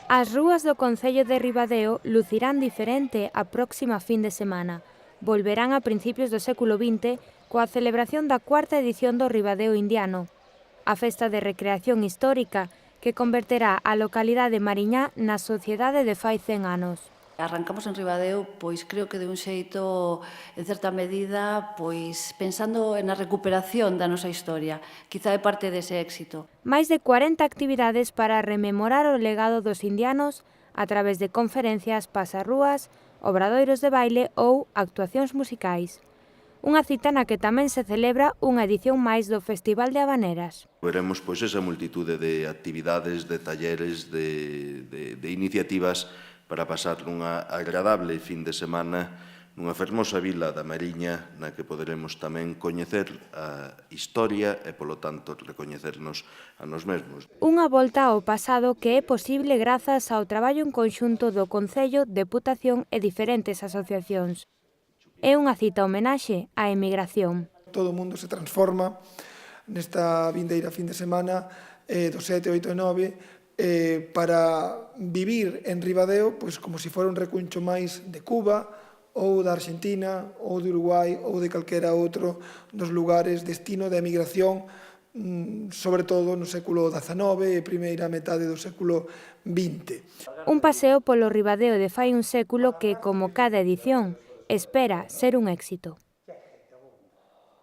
As rúas do concello de Ribadeo lucirán diferente a próxima fin de semana. Volverán a principios do século XX coa celebración da cuarta edición do Ribadeo Indiano, a festa de recreación histórica que converterá a localidade mariñá na sociedade de fai 100 anos. Arrancamos en Ribadeo, pois creo que de un xeito, en certa medida, pois pensando na recuperación da nosa historia. Quizá é parte dese éxito. Máis de 40 actividades para rememorar o legado dos indianos a través de conferencias, pasarrúas, obradoiros de baile ou actuacións musicais. Unha cita na que tamén se celebra unha edición máis do Festival de Habaneras. Veremos pois esa multitude de actividades, de talleres, de iniciativas para pasar unha agradable fin de semana nunha fermosa vila da Mariña na que poderemos tamén coñecer a historia e, polo tanto, recoñecernos a nos mesmos. Unha volta ao pasado que é posible grazas ao traballo en conxunto do Concello, Deputación e diferentes asociacións. É unha cita homenaxe á emigración. Todo o mundo se transforma nesta vindeira fin de semana do 7, 8 e 9 para vivir en Ribadeo pois como se fora un recuncho máis de Cuba ou da Argentina ou de Uruguai ou de calquera outro dos lugares destino de emigración sobre todo no século XIX e primeira metade do século XX. Un paseo polo Ribadeo de fai un século que, como cada edición, espera ser un éxito.